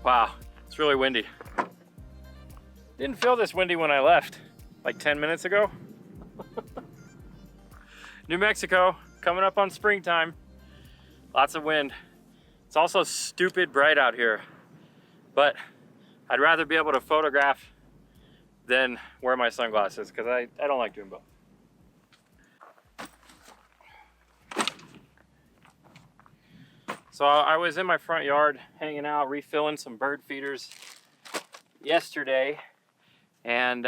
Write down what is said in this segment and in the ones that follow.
Wow, it's really windy. Didn't feel this windy when I left, like 10 minutes ago. New Mexico, coming up on springtime. Lots of wind. It's also stupid bright out here, but I'd rather be able to photograph than wear my sunglasses because I don't like doing both. So I was in my front yard hanging out, refilling some bird feeders yesterday, and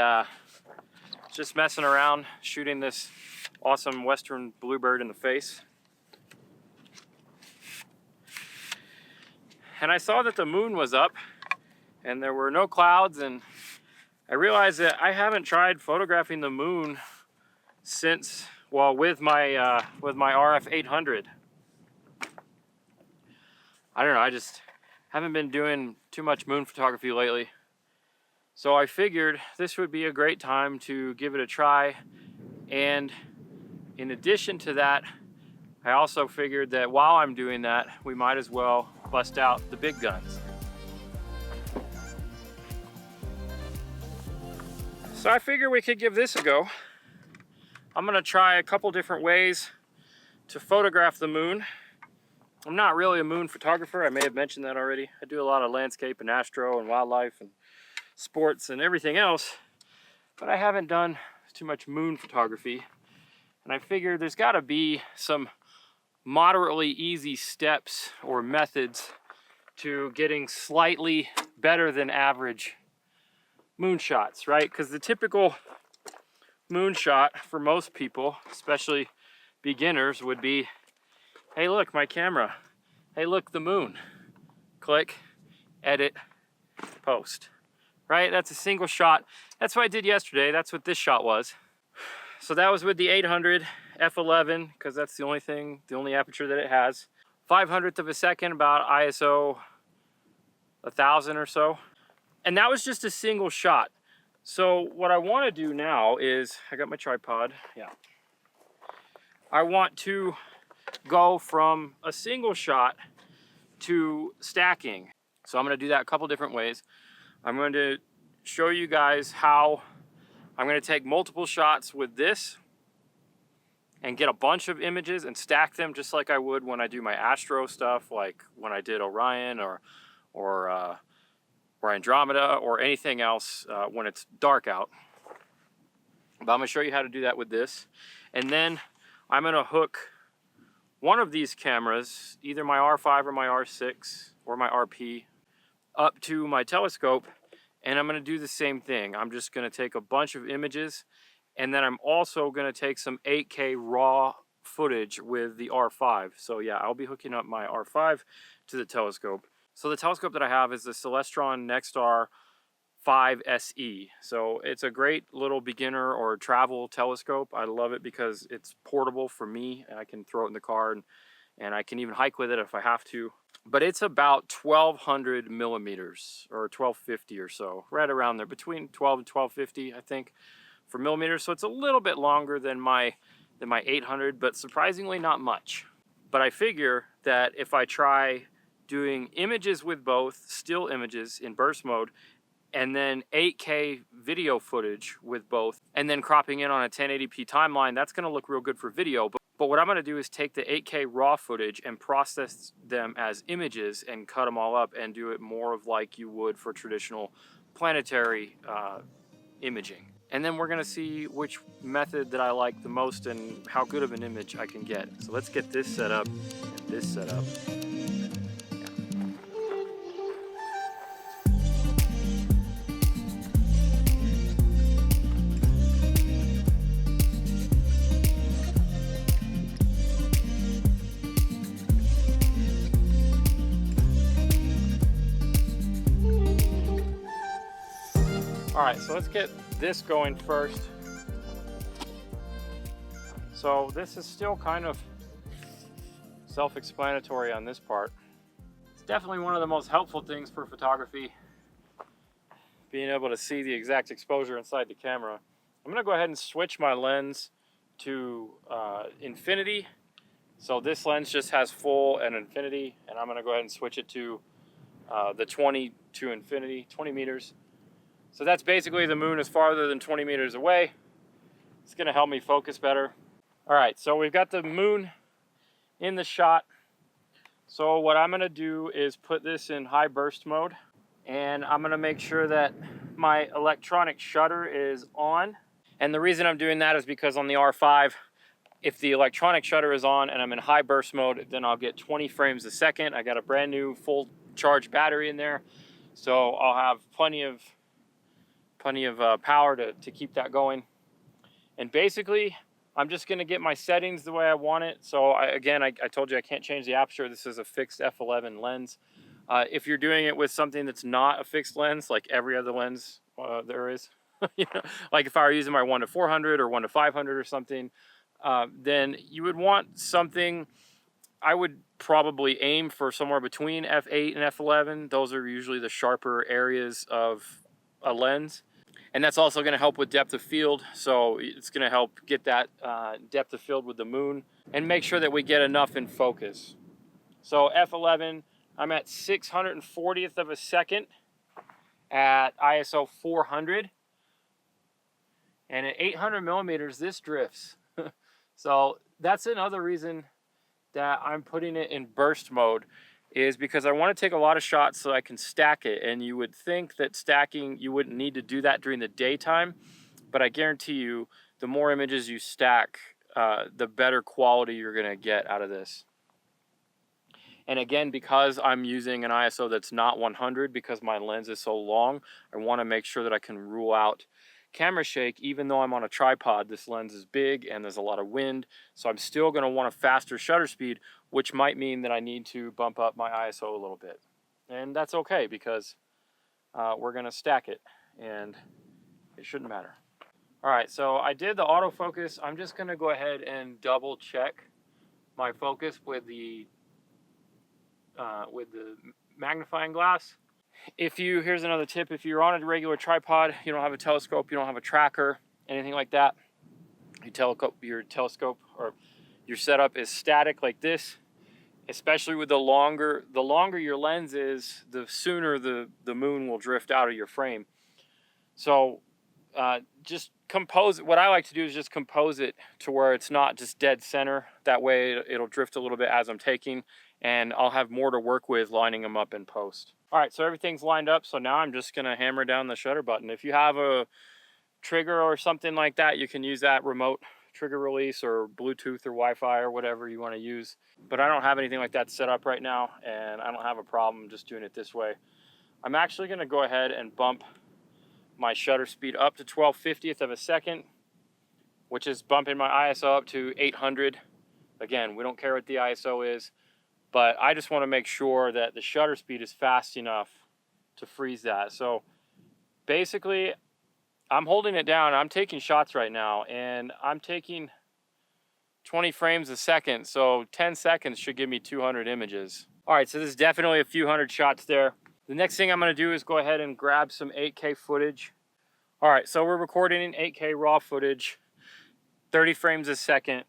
just messing around, shooting this awesome western bluebird in the face. And I saw that the moon was up and there were no clouds, and I realized that I haven't tried photographing the moon since, well, with my RF 800. I don't know, I just haven't been doing too much moon photography lately. So I figured this would be a great time to give it a try. And in addition to that, I also figured that while I'm doing that, we might as well bust out the big guns. So I figure we could give this a go. I'm gonna try a couple different ways to photograph the moon. I'm not really a moon photographer. I may have mentioned that already. I do a lot of landscape and astro and wildlife and sports and everything else, but I haven't done too much moon photography. And I figured there's gotta be some moderately easy steps or methods to getting slightly better than average moon shots, right? Because the typical moon shot for most people, especially beginners, would be, hey, look, my camera. Hey, look, the moon. Click, edit, post. Right? That's a single shot. That's what I did yesterday. That's what this shot was. So that was with the 800 f11, because that's the only aperture that it has. 500th of a second, about ISO 1000 or so. And that was just a single shot. So what I want to do now is, I got my tripod, yeah. I want to go from a single shot to stacking. So I'm going to do that a couple different ways. I'm going to show you guys how I'm going to take multiple shots with this and get a bunch of images and stack them just like I would when I do my astro stuff, like when I did Orion or Andromeda or anything else when it's dark out. But I'm going to show you how to do that with this. And then I'm going to hook one of these cameras, either my R5 or my R6 or my RP, up to my telescope, and I'm going to do the same thing. I'm just going to take a bunch of images, and then I'm also going to take some 8K raw footage with the R5. So yeah, I'll be hooking up my R5 to the telescope. So the telescope that I have is the Celestron Nexstar 5 SE. So it's a great little beginner or travel telescope. I love it because it's portable for me, and I can throw it in the car, and I can even hike with it if I have to. But it's about 1200 millimeters or 1250 or so, right around there, between 12 and 1250, I think, for millimeters. So it's a little bit longer than my 800, but surprisingly not much. But I figure that if I try doing images with both, still images in burst mode, and then 8K video footage with both, and then cropping in on a 1080p timeline, that's gonna look real good for video. But what I'm gonna do is take the 8K raw footage and process them as images and cut them all up and do it more of like you would for traditional planetary imaging. And then we're gonna see which method that I like the most and how good of an image I can get. So let's get this set up and this set up. All right, so let's get this going first. So this is still kind of self-explanatory on this part. It's definitely one of the most helpful things for photography, being able to see the exact exposure inside the camera. I'm gonna go ahead and switch my lens to infinity. So this lens just has full and infinity, and I'm gonna go ahead and switch it to the 20 to infinity, 20 meters. So that's basically the moon is farther than 20 meters away. It's gonna help me focus better. All right, so we've got the moon in the shot. So what I'm gonna do is put this in high burst mode, and I'm gonna make sure that my electronic shutter is on. And the reason I'm doing that is because on the R5, if the electronic shutter is on and I'm in high burst mode, then I'll get 20 frames a second. I got a brand new full charge battery in there, so I'll have plenty of power to keep that going. And basically, I'm just gonna get my settings the way I want it. So I told you I can't change the aperture. This is a fixed f11 lens. If you're doing it with something that's not a fixed lens, like every other lens there is, you know, like if I were using my 1-400 or 1-500 or something, then you would want something. I would probably aim for somewhere between f8 and f11. Those are usually the sharper areas of a lens. And that's also going to help with depth of field. So it's going to help get that depth of field with the moon and make sure that we get enough in focus. So f11, I'm at 640th of a second at ISO 400. And at 800 millimeters, this drifts. So that's another reason that I'm putting it in burst mode, is because I want to take a lot of shots so I can stack it. And you would think that stacking, you wouldn't need to do that during the daytime, but I guarantee you, the more images you stack, the better quality you're going to get out of this. And again, because I'm using an ISO that's not 100, because my lens is so long, I want to make sure that I can rule out camera shake. Even though I'm on a tripod, this lens is big and there's a lot of wind, so I'm still going to want a faster shutter speed, which might mean that I need to bump up my ISO a little bit. And that's okay, because we're going to stack it and it shouldn't matter. All right, so I did the autofocus. I'm just going to go ahead and double check my focus with the magnifying glass. Here's another tip: if you're on a regular tripod, you don't have a telescope, you don't have a tracker, anything like that, your telescope or your setup is static like this, especially with the longer your lens is, the sooner the moon will drift out of your frame. So just compose it. What I like to do is just compose it to where it's not just dead center. That way it'll drift a little bit as I'm taking, and I'll have more to work with lining them up in post. All right, so everything's lined up. So now I'm just gonna hammer down the shutter button. If you have a trigger or something like that, you can use that remote trigger release or Bluetooth or Wi-Fi or whatever you wanna use. But I don't have anything like that set up right now, and I don't have a problem just doing it this way. I'm actually gonna go ahead and bump my shutter speed up to 12/50th of a second, which is bumping my ISO up to 800. Again, we don't care what the ISO is, but I just want to make sure that the shutter speed is fast enough to freeze that. So basically, I'm holding it down. I'm taking shots right now, and I'm taking 20 frames a second. So 10 seconds should give me 200 images. All right, so there's definitely a few hundred shots there. The next thing I'm going to do is go ahead and grab some 8K footage. All right, so we're recording in 8K raw footage, 30 frames a second.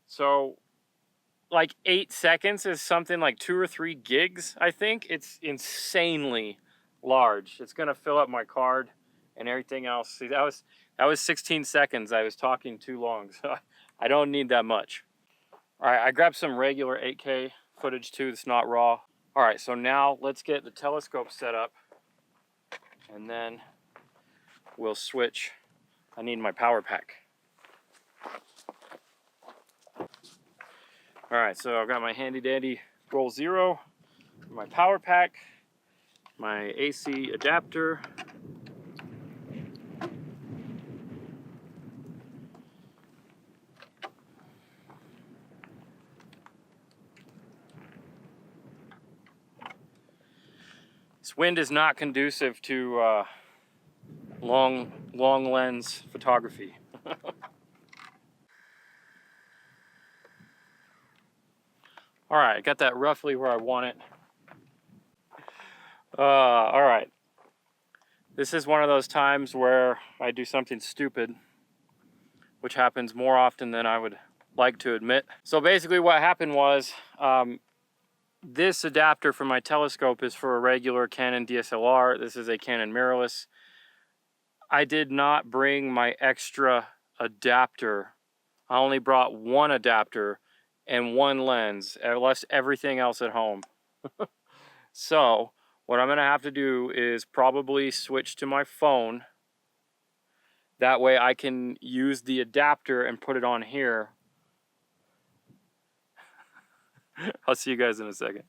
So like 8 seconds is something like 2 or 3 gigs, I think. It's insanely large. It's gonna fill up my card and everything else. See, that was 16 seconds. I was talking too long, so I don't need that much. All right, I grabbed some regular 8K footage too that's not raw. All right, so now let's get the telescope set up, and then we'll switch. I need my power pack. All right, so I've got my handy dandy Roll Zero, my power pack, my AC adapter, this wind is not conducive to long lens photography. All right, I got that roughly where I want it. All right. This is one of those times where I do something stupid, which happens more often than I would like to admit. So basically what happened was, This adapter for my telescope is for a regular Canon DSLR. This is a Canon mirrorless. I did not bring my extra adapter. I only brought one adapter and one lens. I left everything else at home. So what I'm gonna have to do is probably switch to my phone. That way I can use the adapter and put it on here. I'll see you guys in a second.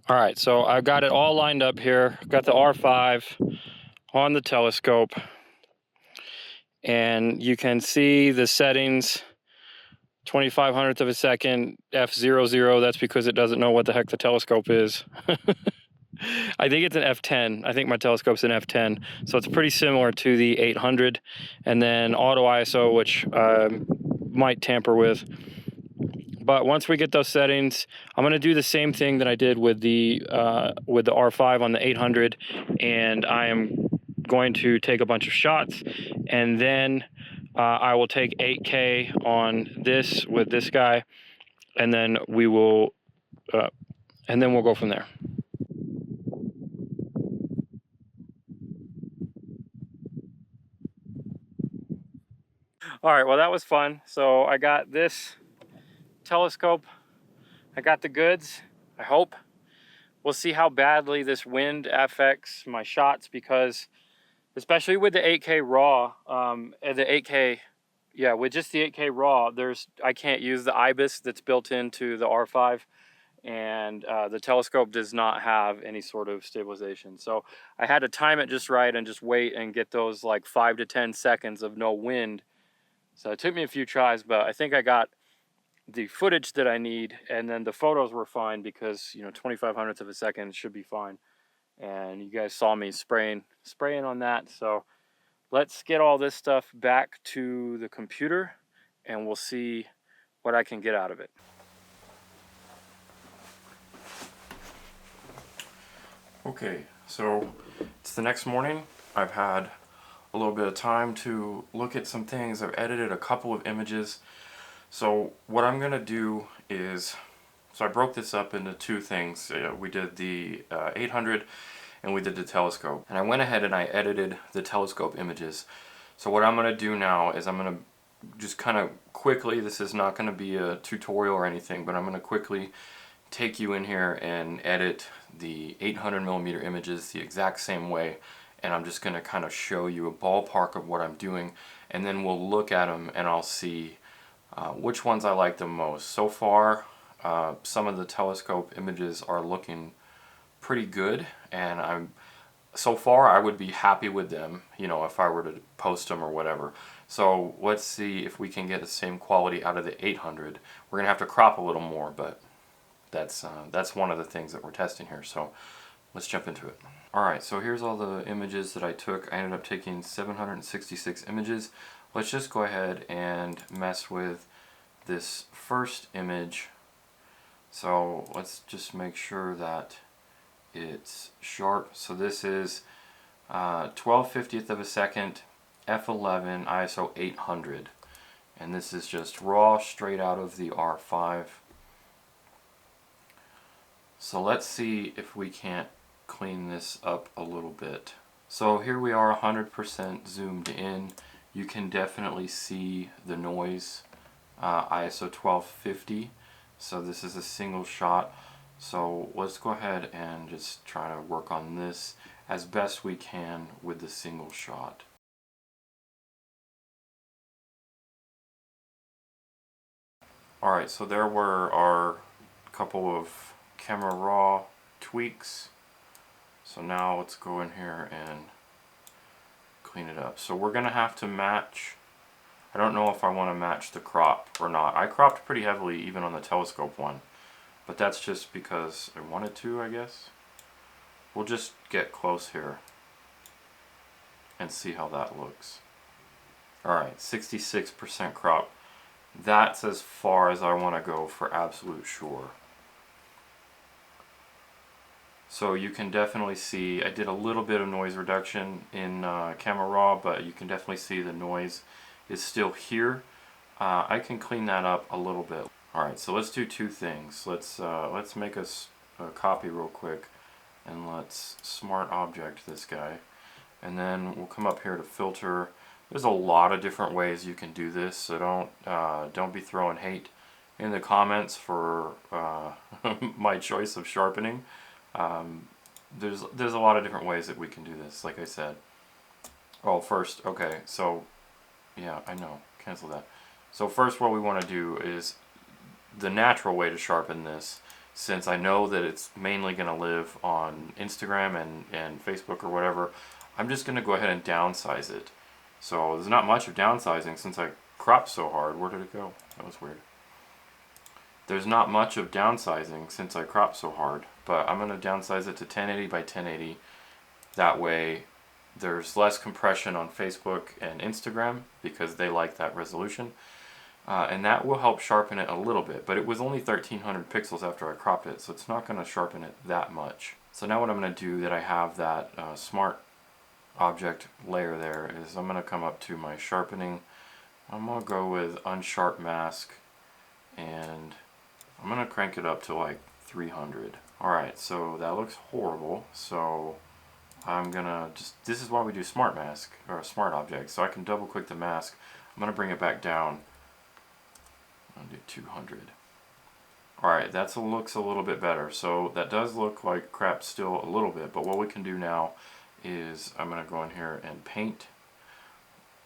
All right, so I've got it all lined up here. I've got the R5 on the telescope, and you can see the settings. 2500th of a second, f00. That's because it doesn't know what the heck the telescope is. I think it's an f10. I think my telescope's an f10, so it's pretty similar to the 800. And then auto ISO, which might tamper with. But once we get those settings, I'm going to do the same thing that I did with the R5 on the 800, and I am going to take a bunch of shots, and then I will take 8K on this with this guy, and then we will, and then we'll go from there. All right, well that was fun. So I got this telescope, I got the goods, I hope. We'll see how badly this wind affects my shots, because especially with the 8K RAW, with just the 8K RAW, I can't use the IBIS that's built into the R5, and the telescope does not have any sort of stabilization. So I had to time it just right and just wait and get those like 5 to 10 seconds of no wind. So it took me a few tries, but I think I got the footage that I need, and then the photos were fine because, you know, 2500ths of a second should be fine. And you guys saw me spraying on that. So let's get all this stuff back to the computer and we'll see what I can get out of it. Okay, so it's the next morning. I've had a little bit of time to look at some things. I've edited a couple of images. So what I'm gonna do is, so I broke this up into two things. We did the 800 and we did the telescope. And I went ahead and I edited the telescope images. So what I'm gonna do now is I'm gonna just kind of quickly, this is not gonna be a tutorial or anything, but I'm gonna quickly take you in here and edit the 800mm images the exact same way. And I'm just gonna kind of show you a ballpark of what I'm doing, and then we'll look at them and I'll see which ones I like the most. So far, some of the telescope images are looking pretty good, and so far I would be happy with them, you know, if I were to post them or whatever. So let's see if we can get the same quality out of the 800. We're gonna have to crop a little more, but that's one of the things that we're testing here. So let's jump into it. Alright, so here's all the images that I took. I ended up taking 766 images. Let's just go ahead and mess with this first image. So let's just make sure that it's sharp. So this is 12/50th of a second, f11, ISO 800. And this is just raw, straight out of the R5. So let's see if we can't clean this up a little bit. So here we are 100% zoomed in. You can definitely see the noise, ISO 1250. So this is a single shot. So let's go ahead and just try to work on this as best we can with the single shot. Alright, so there were our couple of camera raw tweaks. So now let's go in here and clean it up. So we're gonna have to match. I don't know if I want to match the crop or not. I cropped pretty heavily even on the telescope one, but that's just because I wanted to, I guess. We'll just get close here and see how that looks. Alright, 66% crop. That's as far as I want to go for absolute sure. So you can definitely see, I did a little bit of noise reduction in Camera Raw, but you can definitely see the noise is still here. I can clean that up a little bit. Alright, so let's do two things. Let's make us a copy real quick, and let's smart object this guy. And then we'll come up here to filter. There's a lot of different ways you can do this, so don't be throwing hate in the comments for my choice of sharpening. There's a lot of different ways that we can do this, like I said. Oh, first, okay, so yeah, I know, cancel that. So first what we want to do is the natural way to sharpen this, since I know that it's mainly going to live on Instagram and Facebook or whatever. I'm just going to go ahead and downsize it. So there's not much of downsizing since I cropped so hard. Where did it go? That was weird. There's not much of downsizing since I cropped so hard, but I'm going to downsize it to 1080 by 1080. That way there's less compression on Facebook and Instagram because they like that resolution. And that will help sharpen it a little bit, but it was only 1300 pixels after I cropped it, so it's not going to sharpen it that much. So now what I'm going to do, that I have that smart object layer there, is I'm going to come up to my sharpening. I'm going to go with unsharp mask, and I'm going to crank it up to like 300. Alright, so that looks horrible, so I'm going to this is why we do smart mask, or a smart object, so I can double click the mask. I'm going to bring it back down. I'll do 200. Alright, that looks a little bit better. So that does look like crap still a little bit, but what we can do now is I'm going to go in here and paint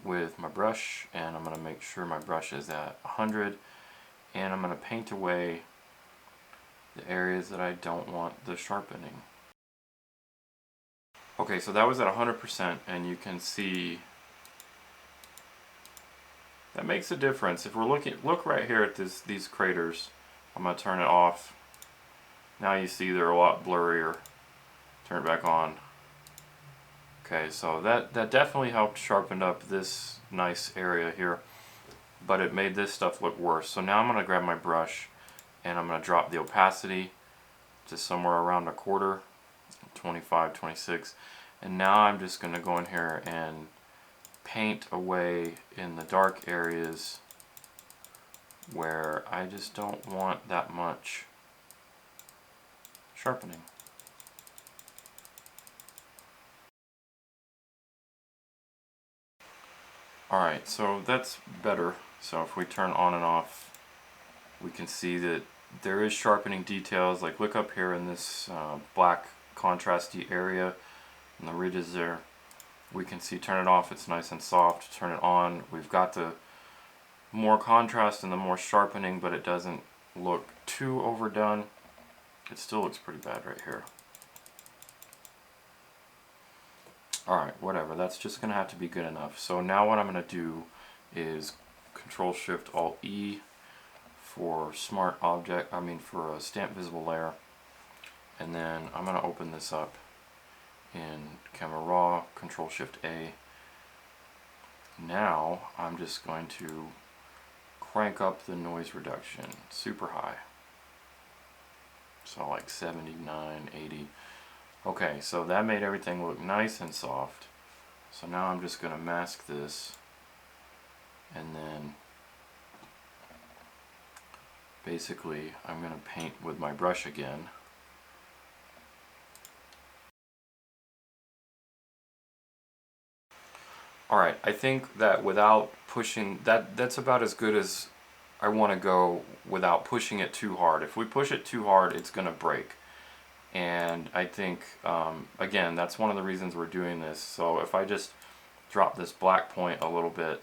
with my brush, and I'm going to make sure my brush is at 100, and I'm going to paint away the areas that I don't want the sharpening. Okay, so that was at 100%, and you can see that makes a difference. If we're look right here at these craters. I'm going to turn it off. Now you see they're a lot blurrier. Turn it back on. Okay, so that definitely helped sharpen up this nice area here, but it made this stuff look worse. So now I'm going to grab my brush and I'm going to drop the opacity to somewhere around a quarter, 25, 26, and now I'm just going to go in here and paint away in the dark areas where I just don't want that much sharpening. Alright, so that's better. So if we turn on and off, we can see that there is sharpening details. Like look up here in this black contrasty area and the ridges there. We can see, turn it off, it's nice and soft. Turn it on, we've got the more contrast and the more sharpening, but it doesn't look too overdone. It still looks pretty bad right here. Alright, whatever, that's just going to have to be good enough. So now what I'm going to do is Control Shift Alt E for smart object, for a stamp visible layer. And then I'm going to open this up in Camera Raw, Control Shift A. Now I'm just going to crank up the noise reduction super high. So like 79, 80. Okay, so that made everything look nice and soft. So now I'm just going to mask this, and then basically I'm going to paint with my brush again. Alright, I think that without pushing, that's about as good as I want to go without pushing it too hard. If we push it too hard, it's going to break. And I think, again, that's one of the reasons we're doing this. So if I just drop this black point a little bit,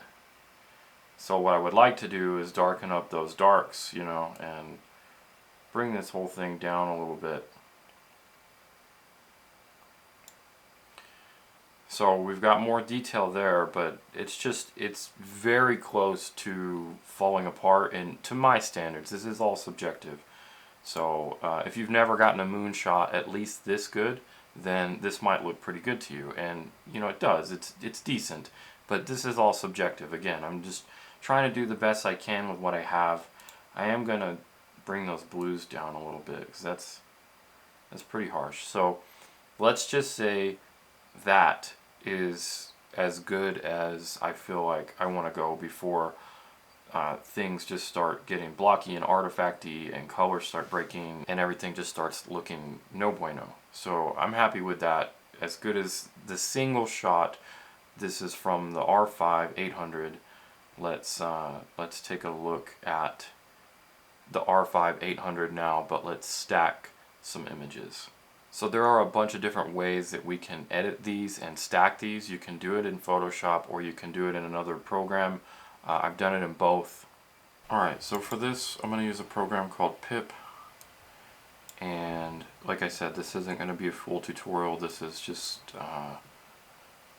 so what I would like to do is darken up those darks, you know, and bring this whole thing down a little bit. So we've got more detail there, but it's very close to falling apart, and to my standards. This is all subjective. So if you've never gotten a moonshot at least this good, then this might look pretty good to you. And you know, it does. It's decent, but this is all subjective. Again, I'm just trying to do the best I can with what I have. I am going to bring those blues down a little bit, because that's pretty harsh. So let's just say that is as good as I feel like I want to go before things just start getting blocky and artifacty and colors start breaking and everything just starts looking no bueno. So I'm happy with that. As good as the single shot, this is from the R5 800. Let's take a look at the R5 800 now, but let's stack some images. So there are a bunch of different ways that we can edit these and stack these. You can do it in Photoshop or you can do it in another program. I've done it in both. Alright, so for this I'm going to use a program called Pip, and like I said, this isn't going to be a full tutorial. This is just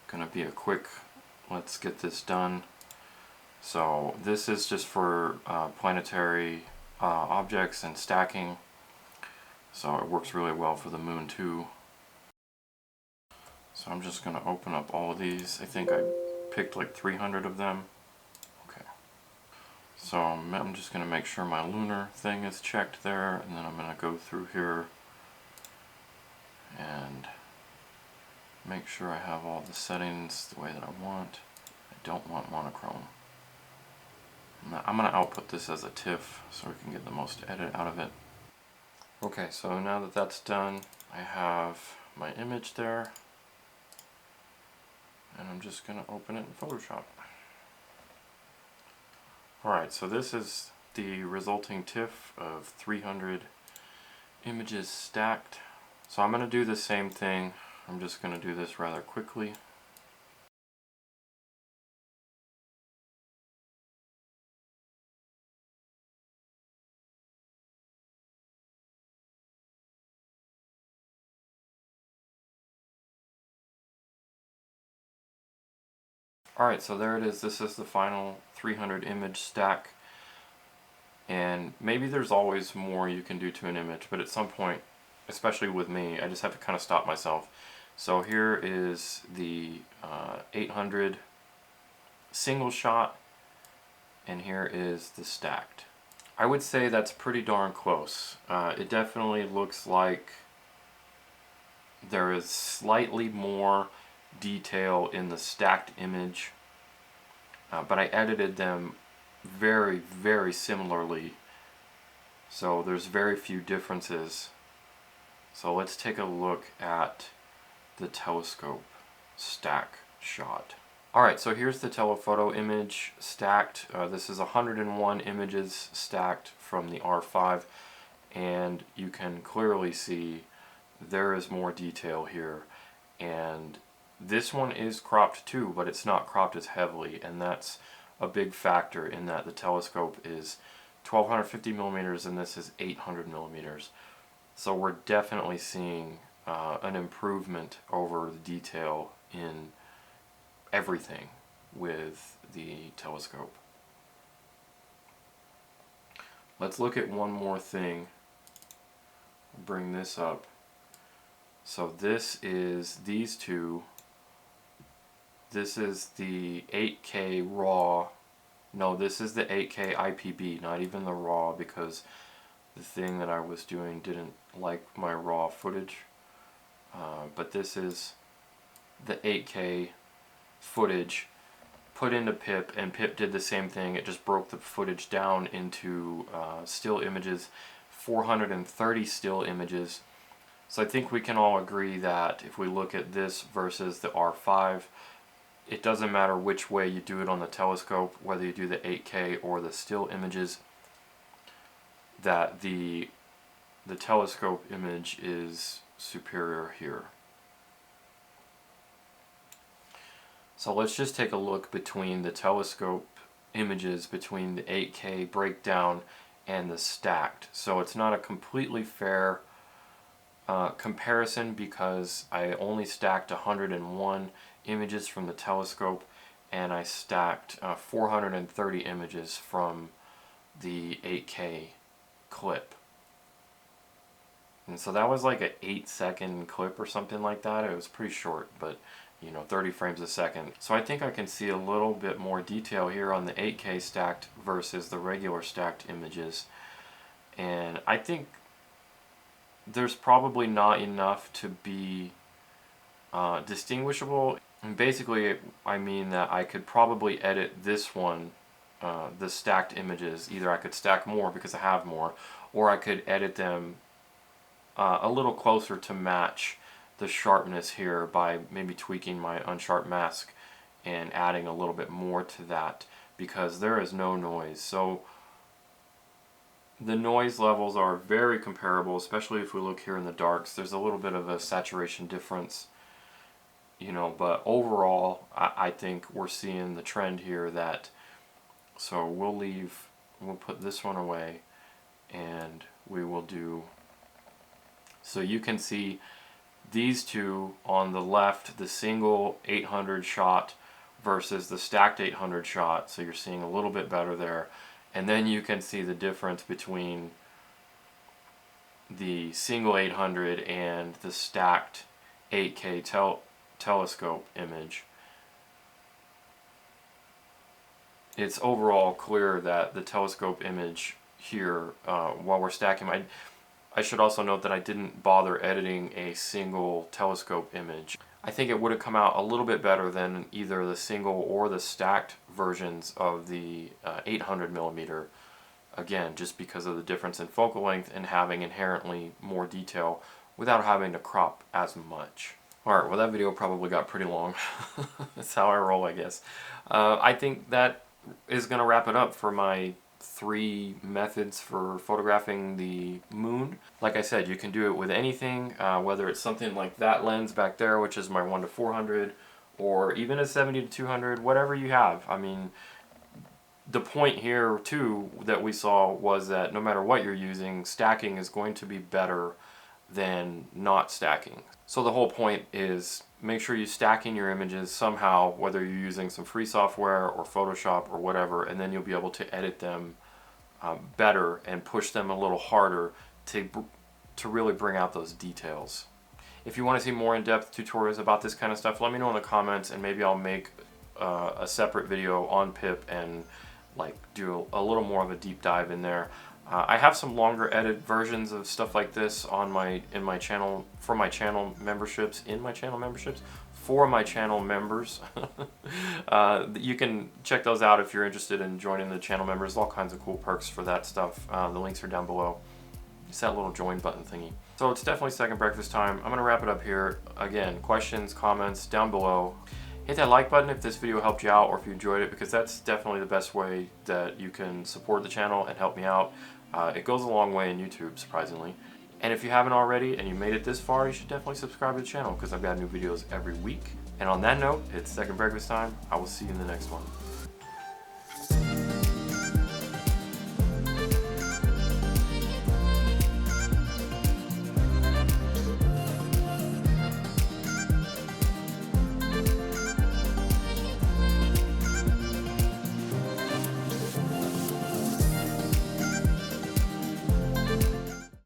going to be a quick let's get this done. So this is just for planetary objects and stacking, so it works really well for the moon too. So I'm just going to open up all of these. I think I picked like 300 of them. Okay, so I'm just going to make sure my lunar thing is checked there, and then I'm going to go through here and make sure I have all the settings the way that I want. I don't want monochrome. I'm going to output this as a TIFF so we can get the most edit out of it. Okay, so now that that's done, I have my image there, and I'm just going to open it in Photoshop. Alright, so this is the resulting TIFF of 300 images stacked. So I'm going to do the same thing. I'm just going to do this rather quickly. Alright, so there it is. This is the final 300 image stack. And maybe there's always more you can do to an image, but at some point, especially with me, I just have to kind of stop myself. So here is the 800 single shot, and here is the stacked. I would say that's pretty darn close. It definitely looks like there is slightly more detail in the stacked image, but I edited them very, very similarly, so there's very few differences. So let's take a look at the telescope stack shot. Alright, so here's the telephoto image stacked. This is 101 images stacked from the R5, and you can clearly see there is more detail here, and this one is cropped too, but it's not cropped as heavily, and that's a big factor in that the telescope is 1250 millimeters and this is 800 millimeters. So we're definitely seeing an improvement over the detail in everything with the telescope. Let's look at one more thing. Bring this up. So this is these two. This is the 8K RAW. No, this is the 8K IPB, not even the RAW, because the thing that I was doing didn't like my RAW footage. But this is the 8K footage put into Pip, and Pip did the same thing. It just broke the footage down into still images, 430 still images. So I think we can all agree that if we look at this versus the R5, it doesn't matter which way you do it on the telescope, whether you do the 8K or the still images, that the telescope image is superior here. So let's just take a look between the telescope images, between the 8K breakdown and the stacked. So it's not a completely fair comparison, because I only stacked 101 images from the telescope, and I stacked 430 images from the 8K clip. And so that was like an 8-second clip or something like that. It was pretty short, but you know, 30 frames a second. So I think I can see a little bit more detail here on the 8K stacked versus the regular stacked images. And I think there's probably not enough to be distinguishable. And basically, I mean that I could probably edit this one the stacked images. Either I could stack more because I have more, or I could edit them a little closer to match the sharpness here by maybe tweaking my unsharp mask and adding a little bit more to that, because there is no noise. So the noise levels are very comparable, especially if we look here in the darks. There's a little bit of a saturation difference, you know, but overall I think we're seeing the trend here that, so we'll put this one away and we will do, so you can see these two on the left, the single 800 shot versus the stacked 800 shot, so you're seeing a little bit better there. And then you can see the difference between the single 800 and the stacked 8K telescope image. It's overall clear that the telescope image here, while we're stacking, I should also note that I didn't bother editing a single telescope image. I think it would have come out a little bit better than either the single or the stacked versions of the 800mm. Again, just because of the difference in focal length and having inherently more detail without having to crop as much. Alright, well that video probably got pretty long. That's how I roll, I guess. I think that is going to wrap it up for my 3 methods for photographing the moon. Like I said, you can do it with anything, whether it's something like that lens back there, which is my 1:400, or even a 70-200, whatever you have. I mean, the point here too that we saw was that no matter what you're using, stacking is going to be better than not stacking. So the whole point is make sure you're stacking your images somehow, whether you're using some free software or Photoshop or whatever, and then you'll be able to edit them better and push them a little harder to really bring out those details. If you want to see more in-depth tutorials about this kind of stuff, let me know in the comments, and maybe I'll make a separate video on PIP and like do a little more of a deep dive in there. I have some longer edited versions of stuff like this on my channel for my channel memberships, for my channel members. You can check those out if you're interested in joining the channel members. All kinds of cool perks for that stuff. The links are down below. It's that little join button thingy. So it's definitely second breakfast time. I'm gonna wrap it up here. Again, questions, comments down below. Hit that like button if this video helped you out or if you enjoyed it, because that's definitely the best way that you can support the channel and help me out. It goes a long way in YouTube, surprisingly. And if you haven't already and you made it this far, you should definitely subscribe to the channel because I've got new videos every week. And on that note, it's second breakfast time. I will see you in the next one.